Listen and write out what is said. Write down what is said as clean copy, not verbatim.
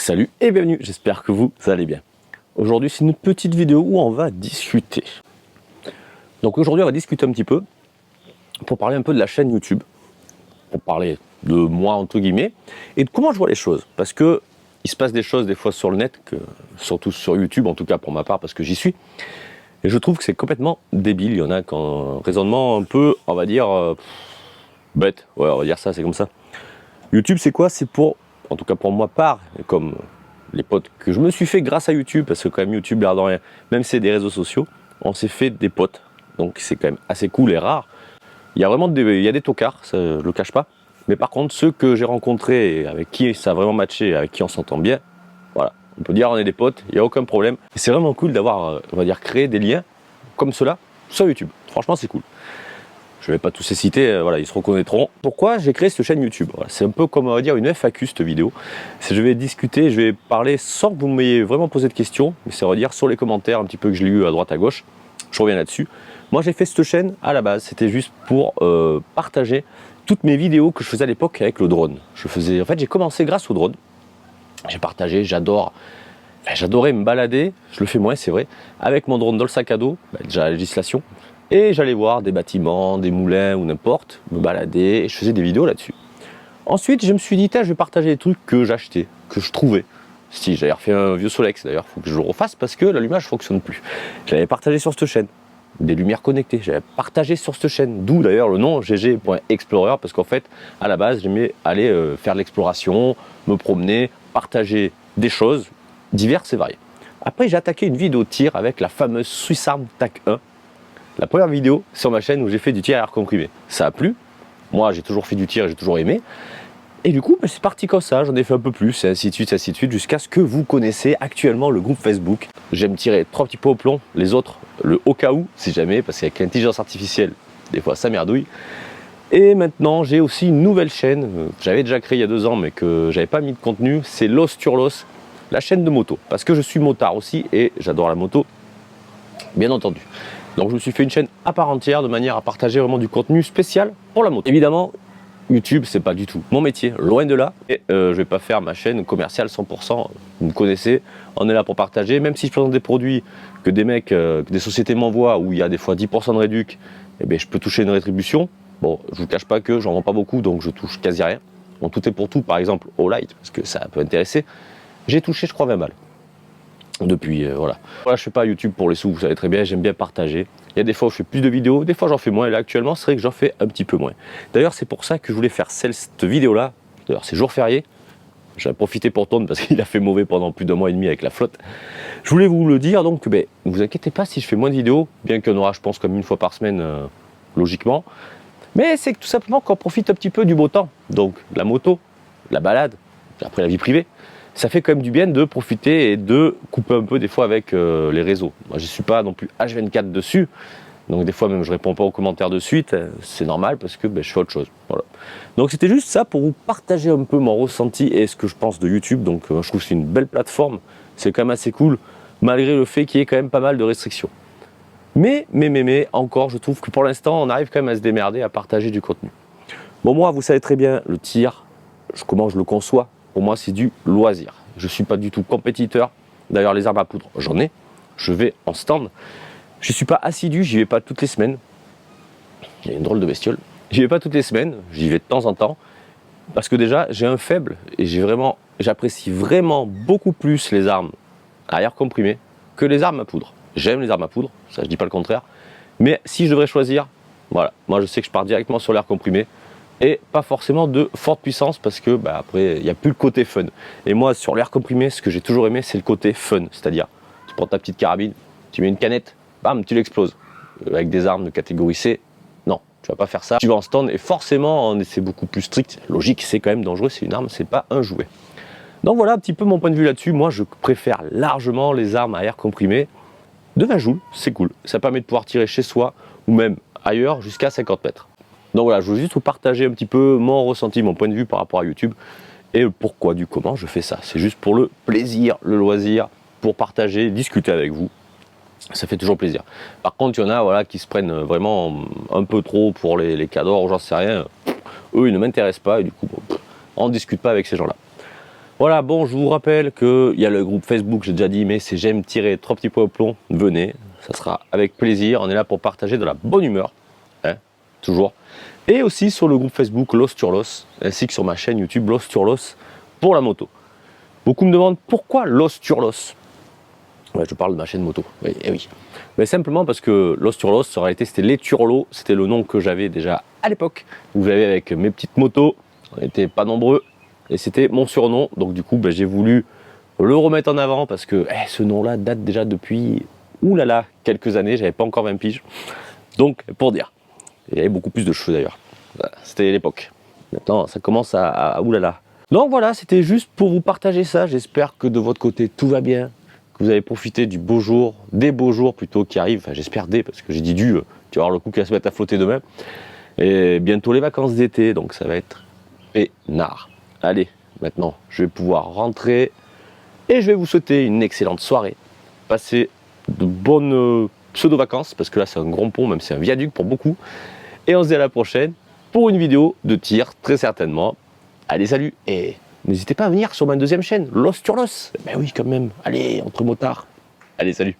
Salut et bienvenue, j'espère que vous allez bien. Aujourd'hui c'est une petite vidéo où on va discuter. Donc aujourd'hui on va discuter un petit peu pour parler un peu de la chaîne YouTube, pour parler de moi entre guillemets et de comment je vois les choses. Parce que il se passe des choses des fois sur le net, surtout sur YouTube en tout cas pour ma part parce que j'y suis. Et je trouve que c'est complètement débile, il y en a qui ont un raisonnement un peu, on va dire, bête, ouais on va dire ça, c'est comme ça. YouTube c'est quoi? C'est pour, en tout cas pour moi part, comme les potes que je me suis fait grâce à YouTube, parce que quand même YouTube, l'air de rien, même si c'est des réseaux sociaux, on s'est fait des potes, donc c'est quand même assez cool et rare. Il y a vraiment des tocards, ça, je le cache pas, mais par contre ceux que j'ai rencontrés, et avec qui ça a vraiment matché, avec qui on s'entend bien, voilà, on peut dire on est des potes, il n'y a aucun problème. Et c'est vraiment cool d'avoir, on va dire, créé des liens comme cela sur YouTube, franchement c'est cool. Je ne vais pas tous les citer, voilà, ils se reconnaîtront. Pourquoi j'ai créé cette chaîne YouTube? Voilà, c'est un peu comme on va dire une FAQ cette vidéo. Je vais discuter, je vais parler sans que vous m'ayez vraiment posé de questions, mais c'est à dire sur les commentaires un petit peu que je l'ai eu à droite à gauche. Je reviens là-dessus. Moi j'ai fait cette chaîne à la base, c'était juste pour partager toutes mes vidéos que je faisais à l'époque avec le drone. En fait j'ai commencé grâce au drone. J'ai partagé, j'adorais me balader, je le fais moins c'est vrai, avec mon drone dans le sac à dos, déjà la législation. Et j'allais voir des bâtiments, des moulins ou n'importe, me balader et je faisais des vidéos là-dessus. Ensuite, je me suis dit, je vais partager des trucs que j'achetais, que je trouvais. Si j'avais refait un vieux Solex d'ailleurs, il faut que je le refasse parce que l'allumage ne fonctionne plus. J'avais partagé sur cette chaîne, des lumières connectées, j'avais partagé sur cette chaîne, d'où d'ailleurs le nom gg.explorer parce qu'en fait, à la base, j'aimais aller faire de l'exploration, me promener, partager des choses diverses et variées. Après, j'ai attaqué une vidéo de tir avec la fameuse Swissarm TAC 1. La première vidéo sur ma chaîne où j'ai fait du tir à air comprimé. Ça a plu. Moi, j'ai toujours fait du tir et j'ai toujours aimé. Et du coup, c'est parti comme ça. J'en ai fait un peu plus, et ainsi de suite, jusqu'à ce que vous connaissez actuellement le groupe Facebook. J'aime tirer 3 petits pots au plomb. Les autres, le au cas où, si jamais, parce qu'avec l'intelligence artificielle, des fois, ça merdouille. Et maintenant, j'ai aussi une nouvelle chaîne. Que j'avais déjà créée il y a 2 ans, mais que j'avais pas mis de contenu. C'est Los Turlos, la chaîne de moto. Parce que je suis motard aussi et j'adore la moto, bien entendu. Donc je me suis fait une chaîne à part entière de manière à partager vraiment du contenu spécial pour la moto. Évidemment, YouTube, c'est pas du tout mon métier, loin de là. Et je vais pas faire ma chaîne commerciale 100%. Vous me connaissez, on est là pour partager. Même si je présente des produits que des mecs, que des sociétés m'envoient où il y a des fois 10% de réduc, eh bien, je peux toucher une rétribution. Bon, je vous cache pas que j'en vends pas beaucoup, donc je touche quasi rien. Bon, tout est pour tout, par exemple au light, parce que ça peut intéresser. J'ai touché, je crois, 20 balles. Depuis, voilà. Voilà, je fais pas YouTube pour les sous, vous savez très bien, j'aime bien partager. Il y a des fois où je fais plus de vidéos, des fois j'en fais moins, et là actuellement c'est vrai que j'en fais un petit peu moins. D'ailleurs c'est pour ça que je voulais faire cette vidéo là, d'ailleurs c'est jour férié, j'en ai profité pour tourner parce qu'il a fait mauvais pendant plus d'1 mois et demi avec la flotte. Je voulais vous le dire, donc ne vous inquiétez pas si je fais moins de vidéos, bien qu'il y en aura je pense comme 1 fois par semaine, logiquement. Mais c'est tout simplement qu'on profite un petit peu du beau temps, donc la moto, la balade, après la vie privée. Ça fait quand même du bien de profiter et de couper un peu des fois avec les réseaux. Moi je ne suis pas non plus H24 dessus, donc des fois même je ne réponds pas aux commentaires de suite, c'est normal parce que je fais autre chose. Voilà. Donc c'était juste ça pour vous partager un peu mon ressenti et ce que je pense de YouTube, donc je trouve que c'est une belle plateforme, c'est quand même assez cool, malgré le fait qu'il y ait quand même pas mal de restrictions. Mais encore je trouve que pour l'instant on arrive quand même à se démerder, à partager du contenu. Bon moi vous savez très bien, le tir, comment je le conçois. Pour moi, c'est du loisir. Je ne suis pas du tout compétiteur. D'ailleurs, les armes à poudre, j'en ai. Je vais en stand. Je ne suis pas assidu, j'y vais pas toutes les semaines. Il y a une drôle de bestiole. J'y vais pas toutes les semaines, j'y vais de temps en temps. Parce que déjà, j'ai un faible et j'apprécie vraiment beaucoup plus les armes à air comprimé que les armes à poudre. J'aime les armes à poudre, ça je dis pas le contraire. Mais si je devrais choisir, voilà, moi je sais que je pars directement sur l'air comprimé. Et pas forcément de forte puissance parce que après il n'y a plus le côté fun. Et moi sur l'air comprimé, ce que j'ai toujours aimé, c'est le côté fun, c'est-à-dire tu prends ta petite carabine, tu mets une canette, bam, tu l'exploses. Avec des armes de catégorie C, non, tu vas pas faire ça. Tu vas en stand et forcément c'est beaucoup plus strict. Logique, c'est quand même dangereux, c'est une arme, c'est pas un jouet. Donc voilà un petit peu mon point de vue là-dessus. Moi je préfère largement les armes à air comprimé de 20 joules, c'est cool. Ça permet de pouvoir tirer chez soi ou même ailleurs jusqu'à 50 mètres. Donc voilà, je veux juste vous partager un petit peu mon ressenti, mon point de vue par rapport à YouTube et le pourquoi du comment je fais ça. C'est juste pour le plaisir, le loisir, pour partager, discuter avec vous. Ça fait toujours plaisir. Par contre, il y en a qui se prennent vraiment un peu trop pour les cadeaux, j'en sais rien. Eux, ils ne m'intéressent pas et du coup, on ne discute pas avec ces gens-là. Voilà, bon, je vous rappelle qu'il y a le groupe Facebook, j'ai déjà dit, mais c'est j'aime-3 petits points au plomb. Venez, ça sera avec plaisir. On est là pour partager de la bonne humeur, hein, toujours. Et aussi sur le groupe Facebook Los Turlos, ainsi que sur ma chaîne YouTube Los Turlos pour la moto. Beaucoup me demandent pourquoi Los Turlos. Ouais, je parle de ma chaîne moto, oui, et oui. Mais simplement parce que Los Turlos, en réalité, c'était les Turlos, c'était le nom que j'avais déjà à l'époque. Vous avez avec mes petites motos, on n'était pas nombreux. Et c'était mon surnom, donc du coup j'ai voulu le remettre en avant parce que ce nom-là date déjà depuis oulala, quelques années, j'avais pas encore 20 piges. Donc pour dire, il y avait beaucoup plus de cheveux d'ailleurs, voilà, c'était l'époque. Maintenant ça commence à oulala. Donc voilà, c'était juste pour vous partager ça, j'espère que de votre côté tout va bien, que vous avez profité du beau jour, des beaux jours plutôt qui arrivent, enfin j'espère parce que j'ai dit tu vas voir le coup qui va se mettre à flotter demain. Et bientôt les vacances d'été, donc ça va être peinard. Allez, maintenant, je vais pouvoir rentrer et je vais vous souhaiter une excellente soirée. Passez de bonnes pseudo-vacances, parce que là, c'est un grand pont, même si c'est un viaduc pour beaucoup. Et on se dit à la prochaine pour une vidéo de tir, très certainement. Allez, salut. Et n'hésitez pas à venir sur ma deuxième chaîne, Los Turlos. Ben oui, quand même. Allez, entre motards. Allez, salut.